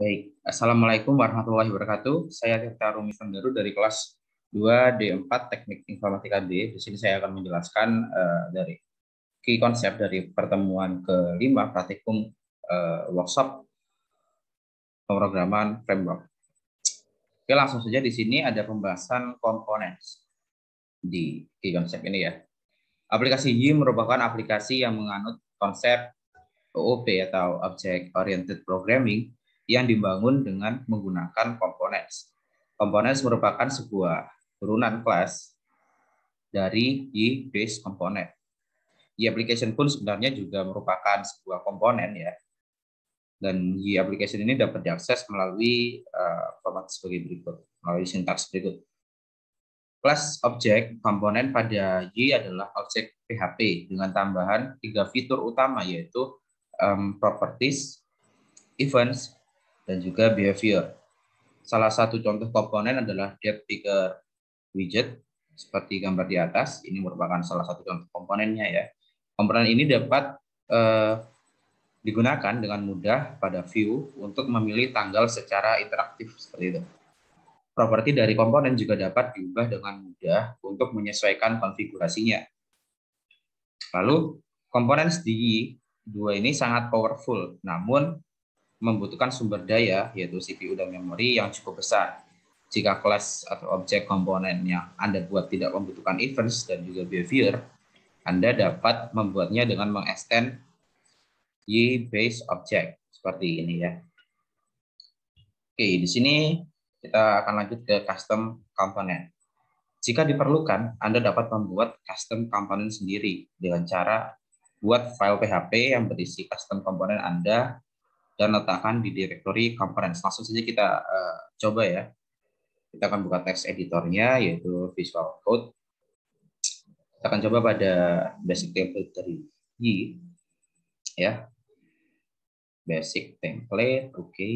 Baik, Assalamualaikum warahmatullahi wabarakatuh. Saya Tirta Rumi Fenderu dari kelas 2D4 Teknik Informatika D. Di sini saya akan menjelaskan dari key konsep dari pertemuan kelima praktikum workshop pemrograman framework. Oke, langsung saja di sini ada pembahasan komponen di key konsep ini ya. Aplikasi Y merupakan aplikasi yang menganut konsep OOP atau Object Oriented Programming yang dibangun dengan menggunakan components. Components merupakan sebuah turunan kelas dari Y-based component. Y application pun sebenarnya juga merupakan sebuah komponen ya. Dan Y application ini dapat diakses melalui format sebagai berikut, melalui sintaks berikut. Kelas objek komponen pada Y adalah objek PHP dengan tambahan 3 fitur utama yaitu properties, events, dan juga behavior. Salah satu contoh komponen adalah getPicker widget seperti gambar di atas. Ini merupakan salah satu contoh komponennya ya. Komponen ini dapat digunakan dengan mudah pada view untuk memilih tanggal secara interaktif seperti itu. Properti dari komponen juga dapat diubah dengan mudah untuk menyesuaikan konfigurasinya. Lalu komponen di dua ini sangat powerful, namun membutuhkan sumber daya yaitu CPU dan memori yang cukup besar. Jika kelas atau objek komponen yang Anda buat tidak membutuhkan events dan juga behavior, Anda dapat membuatnya dengan mengextend Y-based object seperti ini ya. Oke, di sini kita akan lanjut ke custom component. Jika diperlukan, Anda dapat membuat custom component sendiri dengan cara buat file PHP yang berisi custom komponen Anda dan letakkan di directory components. Langsung saja kita coba ya. Kita akan buka text editornya yaitu Visual Code. Kita akan coba pada basic template dari Y ya. Basic template, oke.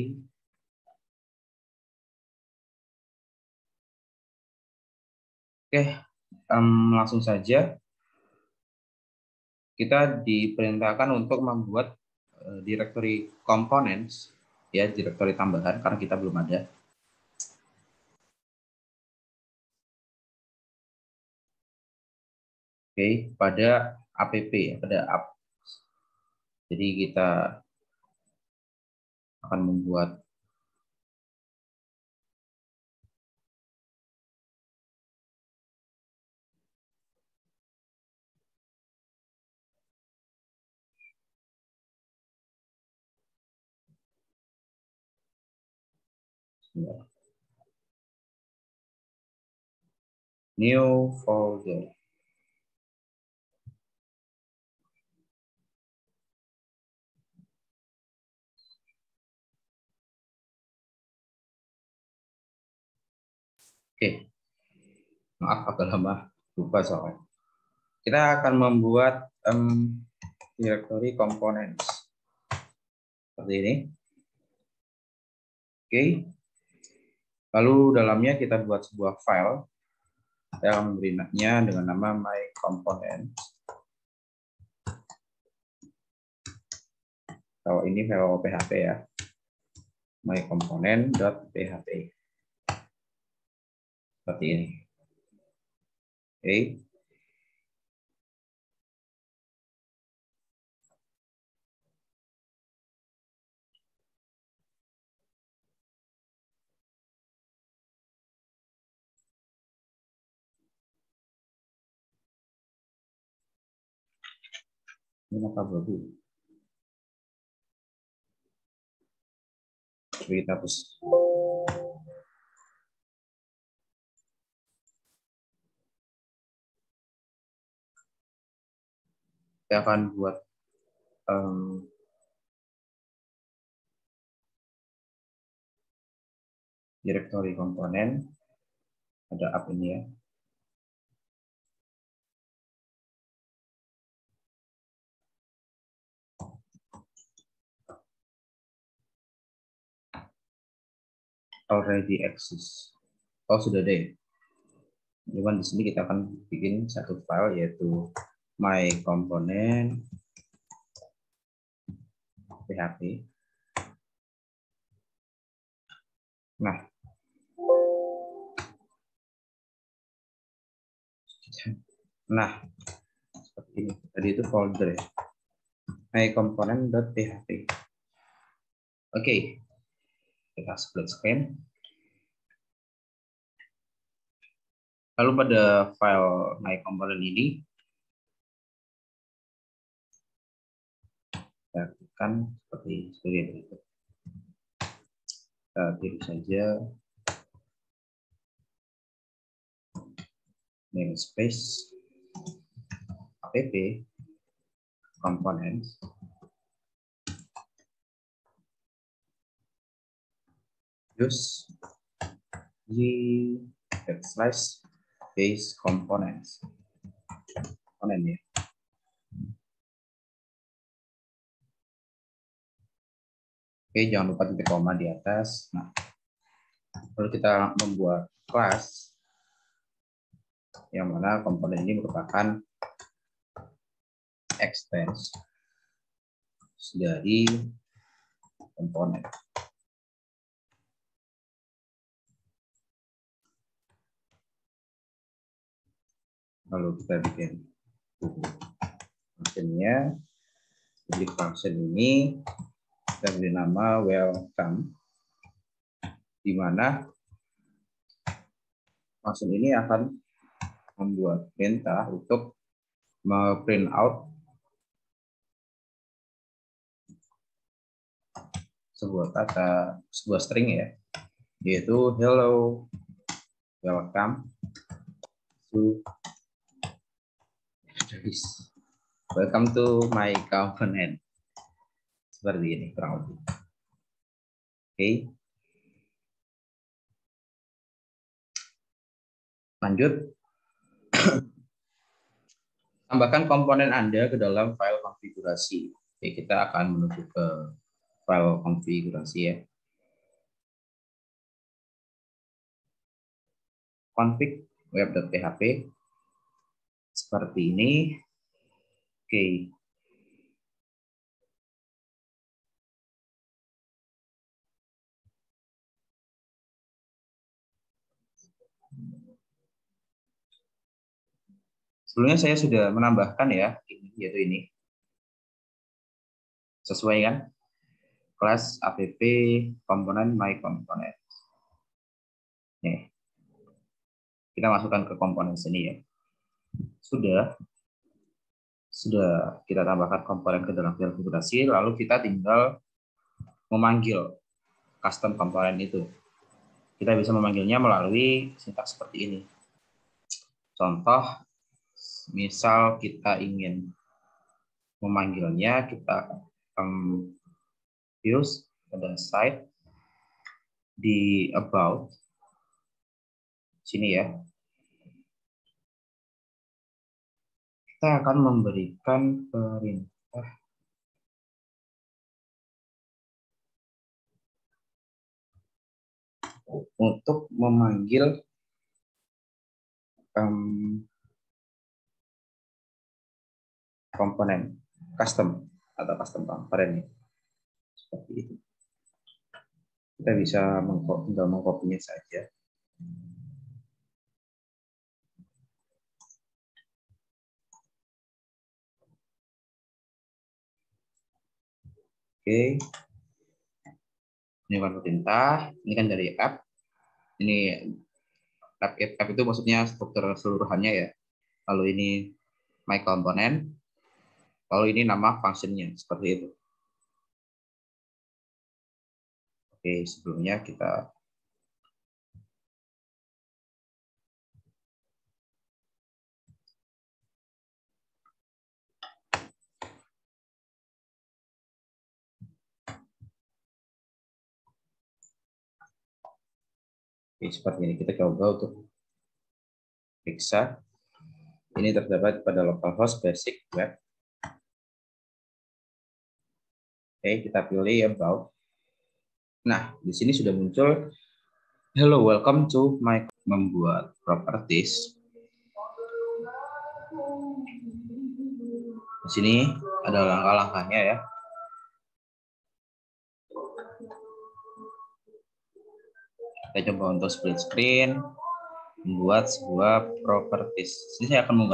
Oke, langsung saja kita diperintahkan untuk membuat directory components ya, directory tambahan karena kita belum ada. Oke, pada app ya, pada app. Jadi kita akan membuat new folder. Oke, maaf agak lama lupa soalnya. Kita akan membuat directory components seperti ini. Oke, lalu dalamnya kita buat sebuah file. Saya akan memberinya dengan nama my components. Kalau ini file PHP ya, my component.php seperti ini. Oke. Ini apa baru? Kita hapus. Saya akan buat directory komponen. Ada app ini ya. Already exist. Oh, sudah ada ya. Cuman di sini kita akan bikin satu file yaitu my component PHP. Nah, seperti ini. Tadi itu folder ya. myComponent.php. Oke, kita split screen. Lalu pada file myComponent ini, kita tekan seperti berikut. Kita pilih saja namespace app components use /base components komponen ya. Oke, jangan lupa titik koma di atas. Nah, lalu kita membuat kelas yang mana komponen ini merupakan extends dari komponen. Lalu kita bikin functionnya. Jadi function ini kita beri nama welcome, di mana function ini akan membuat perintah untuk print out sebuah kata, sebuah string ya, yaitu hello, welcome to my component. Seperti ini kurang lebih. Oke. Lanjut. Tambahkan komponen Anda ke dalam file konfigurasi. Oke, kita akan menuju ke file konfigurasi ya. Config web.php seperti ini. Oke. Sebelumnya saya sudah menambahkan ya, yaitu ini. Sesuai kan? Kelas app komponen myComponent. Nih. Kita masukkan ke komponen sini ya. Sudah kita tambahkan komponen ke dalam file konfigurasi, lalu kita tinggal memanggil custom komponen itu. Kita bisa memanggilnya melalui sintaks seperti ini. Contoh, misal kita ingin memanggilnya, kita use pada site di about sini ya. Kita akan memberikan perintah untuk memanggil komponen custom atau custom komponen seperti itu. Kita bisa tinggal mengkopinya saja. Oke, ini kan perintah, ini kan dari app. Ini app itu maksudnya struktur keseluruhannya ya. Lalu ini my component, lalu ini nama functionnya seperti itu. Oke, sebelumnya kita seperti ini, kita coba untuk periksa. Ini terdapat pada localhost basic web. Oke, kita pilih about. Nah, di sini sudah muncul hello, welcome to my membuat properties. Di sini ada langkah-langkahnya ya. Kita coba untuk split screen, membuat sebuah properties. Ini saya akan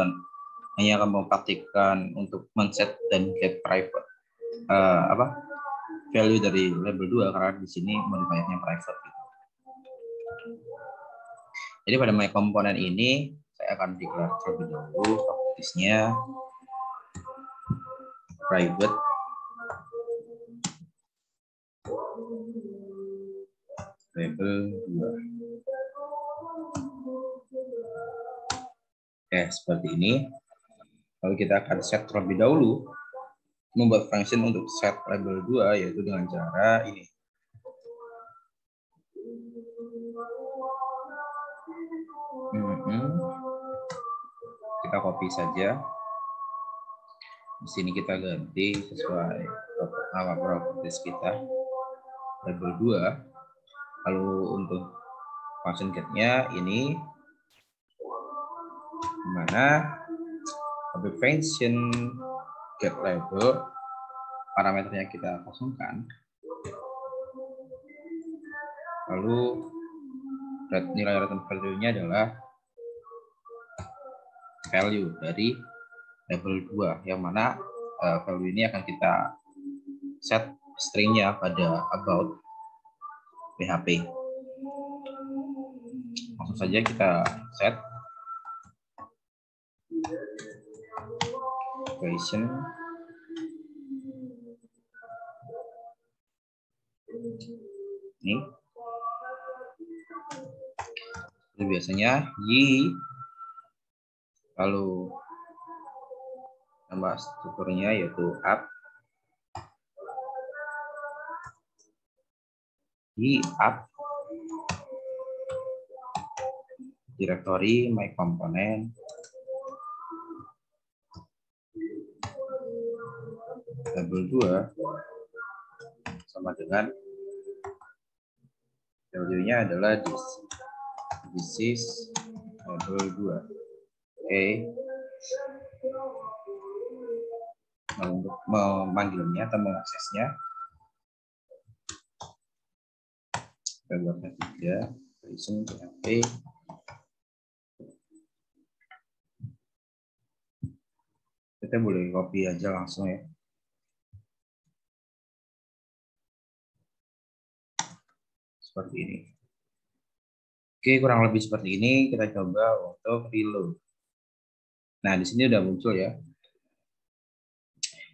hanya akan mempraktikkan untuk men-set dan get private value dari label 2 karena di sini modifiernya private. Jadi pada my komponen ini saya akan declare terlebih dahulu propertiesnya private label 2. Oke, seperti ini. Lalu kita akan set terlebih dahulu membuat function untuk set label 2 yaitu dengan cara ini. Kita copy saja. Di sini kita ganti sesuai nama properties kita label 2. Lalu untuk function get-nya ini dimana object function get label parameternya kita kosongkan. Lalu nilai return value-nya adalah value dari label 2 yang mana value ini akan kita set string-nya pada about PHP. Langsung saja kita set equation ini. Seperti biasanya y lalu nama strukturnya yaitu up y up directory my component label 2 sama dengan value-nya adalah this is label 2. Oke. Untuk memanggilnya atau mengaksesnya kita buat ketiga reason PHP. Kita boleh copy aja langsung ya. Seperti ini. Oke, kurang lebih seperti ini. Kita coba untuk reload. Nah, di sini udah muncul ya.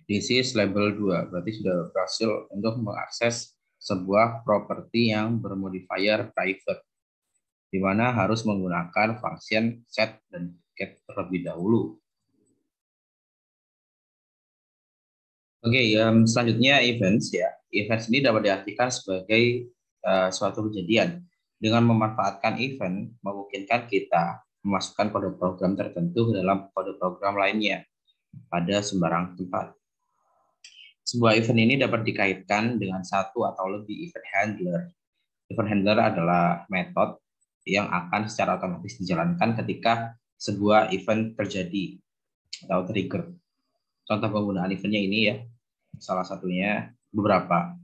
This is label 2. Berarti sudah berhasil untuk mengakses sebuah properti yang bermodifier private, di mana harus menggunakan function set dan get terlebih dahulu. Oke, selanjutnya events ya. Events ini dapat diartikan sebagai suatu kejadian. Dengan memanfaatkan event, memungkinkan kita memasukkan kode program tertentu ke dalam kode program lainnya pada sembarang tempat. Sebuah event ini dapat dikaitkan dengan satu atau lebih event handler. Event handler adalah metode yang akan secara otomatis dijalankan ketika sebuah event terjadi atau trigger. Contoh penggunaan eventnya ini ya, salah satunya beberapa.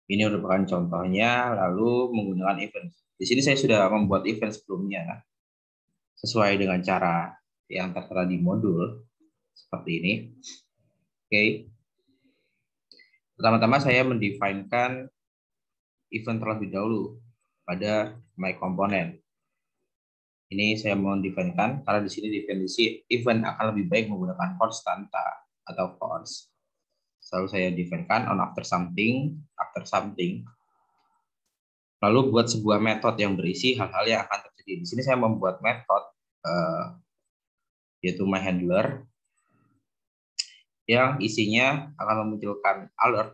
Ini merupakan contohnya, lalu menggunakan event. Di sini saya sudah membuat event sebelumnya, sesuai dengan cara yang tertera di modul, seperti ini. Oke. Pertama-tama saya mendefinisikan event terlebih dahulu pada my component. Ini saya mau definisikan karena di sini definisi event akan lebih baik menggunakan konstanta atau const. Selalu saya definisikan on after something. Lalu buat sebuah metode yang berisi hal-hal yang akan terjadi. Di sini saya membuat metode yaitu my handler yang isinya akan memunculkan alert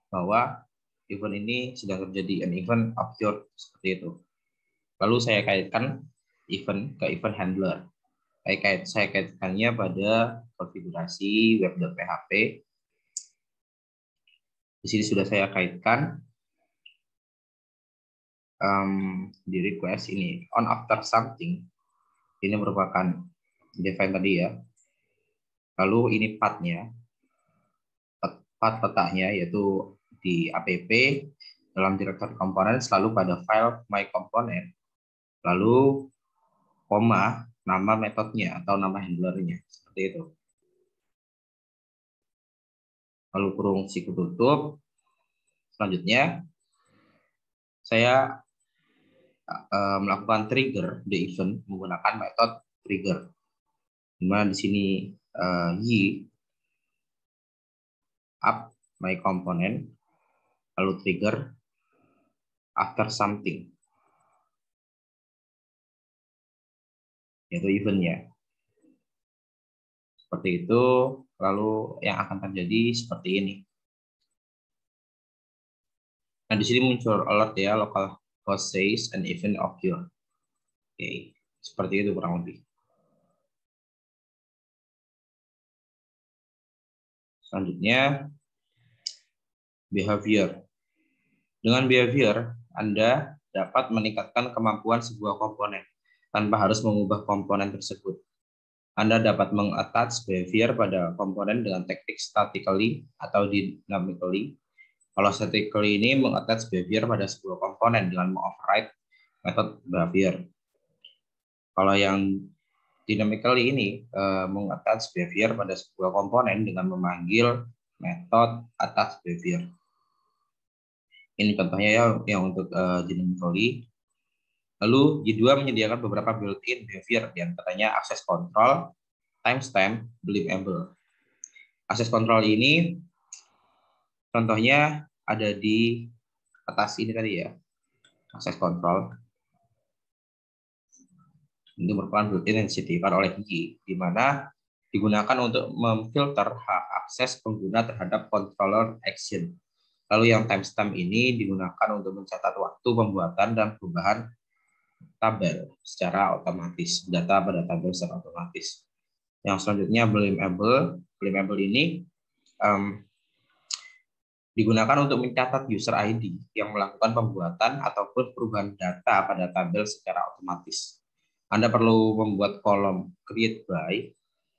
bahwa event ini sedang terjadi, an event occurred, seperti itu. Lalu saya kaitkan event ke event handler. Saya kaitkannya pada konfigurasi web.php. Di sini sudah saya kaitkan di request ini on after something. Ini merupakan define tadi ya. Lalu ini path-nya, path letaknya yaitu di app dalam direktori komponen selalu pada file my component, lalu koma nama metodenya atau nama handlernya, seperti itu. Lalu kurung siku tutup. Selanjutnya saya melakukan trigger the event menggunakan metode trigger, di mana di sini y up my component, lalu trigger after something, yaitu eventnya. Seperti itu, lalu yang akan terjadi seperti ini. Nah, di sini muncul alert ya, local host says an event occur. Oke, seperti itu kurang lebih. Selanjutnya, behavior. Dengan behavior, Anda dapat meningkatkan kemampuan sebuah komponen tanpa harus mengubah komponen tersebut. Anda dapat meng-attach behavior pada komponen dengan teknik statically atau dynamically. Kalau statically ini meng-attach behavior pada sebuah komponen dengan meng-override metode behavior. Kalau yang dynamically ini meng-attach behavior pada sebuah komponen dengan memanggil metode attach behavior. Ini contohnya ya yang untuk dynamically. Lalu J2 menyediakan beberapa built-in behavior, diantaranya access control, timestamp, believable. Access control ini contohnya ada di atas ini tadi ya, access control. Ini merupakan built-in yang disediakan oleh J, di mana digunakan untuk memfilter hak akses pengguna terhadap controller action. Lalu yang timestamp ini digunakan untuk mencatat waktu pembuatan dan perubahan tabel secara otomatis, data pada tabel secara otomatis. Yang selanjutnya believable ini digunakan untuk mencatat user ID yang melakukan pembuatan ataupun perubahan data pada tabel secara otomatis. Anda perlu membuat kolom create by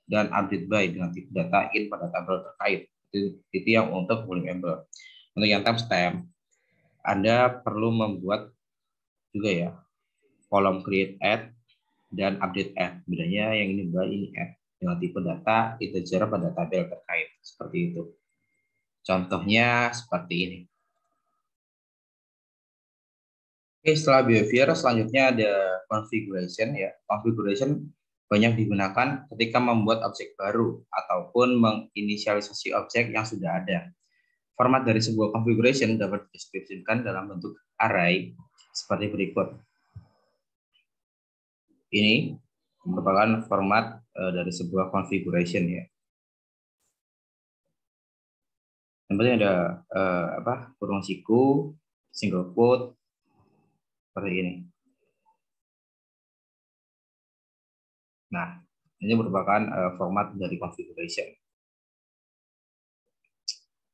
dan update by dengan tipe data in pada tabel terkait. Itu yang untuk believable. Untuk yang timestamp, Anda perlu membuat juga ya kolom create add dan update add. Bedanya yang ini by, ini add dengan tipe data integer pada tabel terkait. Seperti itu. Contohnya seperti ini. Oke, setelah behavior, selanjutnya ada configuration ya. Configuration banyak digunakan ketika membuat objek baru ataupun menginisialisasi objek yang sudah ada. Format dari sebuah configuration dapat dideskripsikan dalam bentuk array seperti berikut. Ini merupakan format dari sebuah configuration ya. Yang penting ada kurung siku, single quote, seperti ini. Nah, ini merupakan format dari configuration.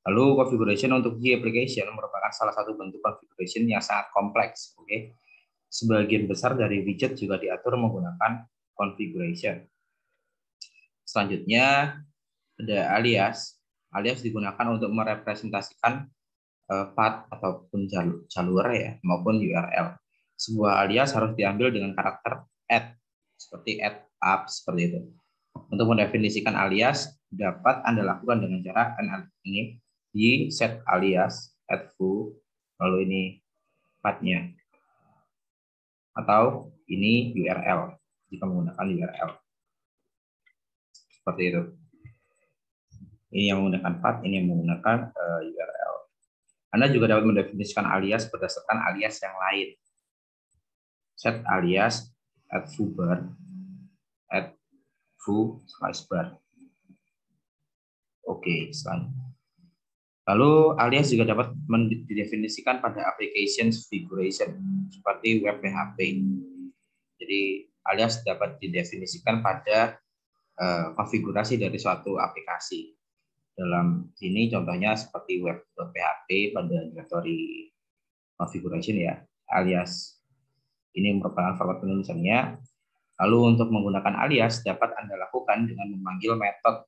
Lalu configuration untuk J application merupakan salah satu bentuk configuration yang sangat kompleks. Oke, sebagian besar dari widget juga diatur menggunakan configuration. Selanjutnya ada alias. Alias digunakan untuk merepresentasikan path ataupun jalur ya maupun URL. Sebuah alias harus diambil dengan karakter add seperti add up seperti itu. Untuk mendefinisikan alias dapat Anda lakukan dengan cara ini di set alias add foo, lalu ini path-nya atau ini URL jika menggunakan URL seperti itu. Ini yang menggunakan path, ini yang menggunakan URL. Anda juga dapat mendefinisikan alias berdasarkan alias yang lain. Set alias add foo bar, add foo slice bar. Oke, selanjutnya. Lalu alias juga dapat didefinisikan pada application configuration seperti web PHP. Jadi alias dapat didefinisikan pada konfigurasi dari suatu aplikasi. Dalam sini contohnya seperti web PHP pada directory configuration ya, alias ini merupakan format penulisannya. Lalu untuk menggunakan alias dapat Anda lakukan dengan memanggil metode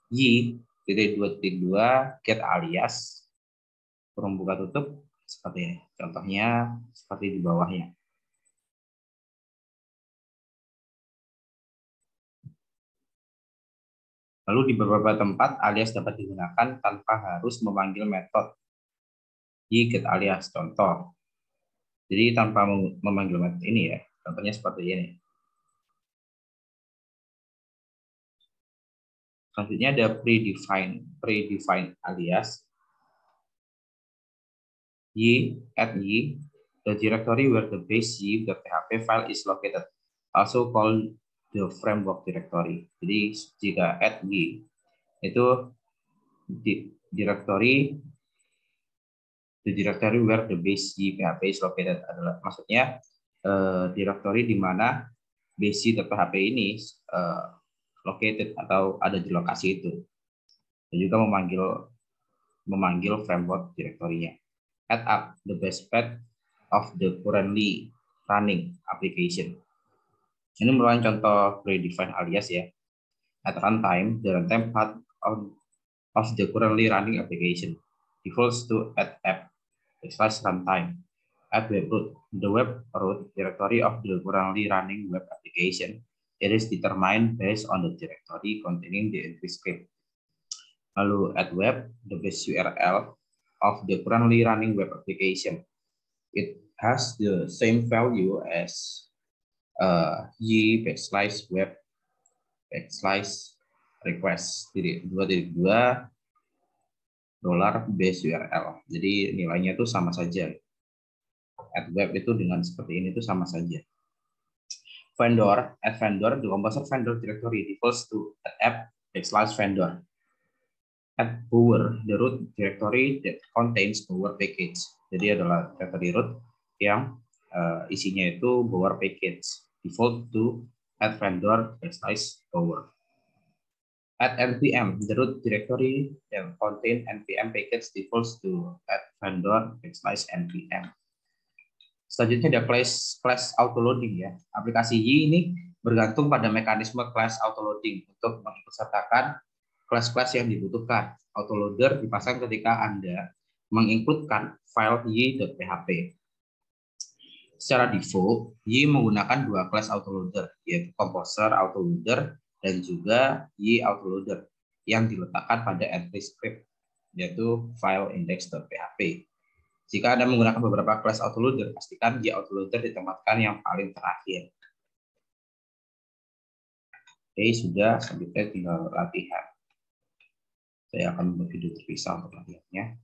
y_2 get alias kurung buka tutup Seperti ini. Contohnya seperti di bawahnya. Lalu di beberapa tempat alias dapat digunakan tanpa harus memanggil metode get alias. Contoh. Jadi tanpa memanggil metode ini ya. Contohnya seperti ini. Selanjutnya ada predefined alias y, the directory where the base y.php file is located, also called the framework directory. Jadi jika y itu directory the directory where the base y.php is located adalah maksudnya directory di mana base y.php ini located atau ada di lokasi itu. Dan juga memanggil framework directory-nya. Add up the base path of the currently running application. Ini merupakan contoh predefined alias ya. At runtime, the runtime path of the currently running application defaults to app /runtime at web root. The web root directory of the currently running web application. It is determined based on the directory containing the entry script. Lalu at web, the base URL of the currently running web application. It has the same value as y/web/request jadi 2.2 $base URL. Jadi nilainya itu sama saja. At web itu dengan seperti ini itu sama saja. Vendor, at vendor, the composer vendor directory defaults to app/vendor. At bower, the root directory that contains bower package. Jadi adalah directory root yang isinya itu bower package. Default to at vendor/bower. At npm, the root directory that contain npm package defaults to at vendor/npm. Selanjutnya ada class autoloading ya. Aplikasi Y ini bergantung pada mekanisme class autoloading untuk mengikutsertakan kelas-kelas yang dibutuhkan. Autoloader dipasang ketika Anda menginputkan file y.php. Secara default, Y menggunakan dua kelas autoloader, yaitu composer autoloader dan juga Y autoloader yang diletakkan pada entry script, yaitu file index.php. Jika Anda menggunakan beberapa kelas autoloader, pastikan Y autoloader ditempatkan yang paling terakhir. Oke, sudah, selanjutnya tinggal latihan. Saya akan membuat video terpisah untuk latihannya.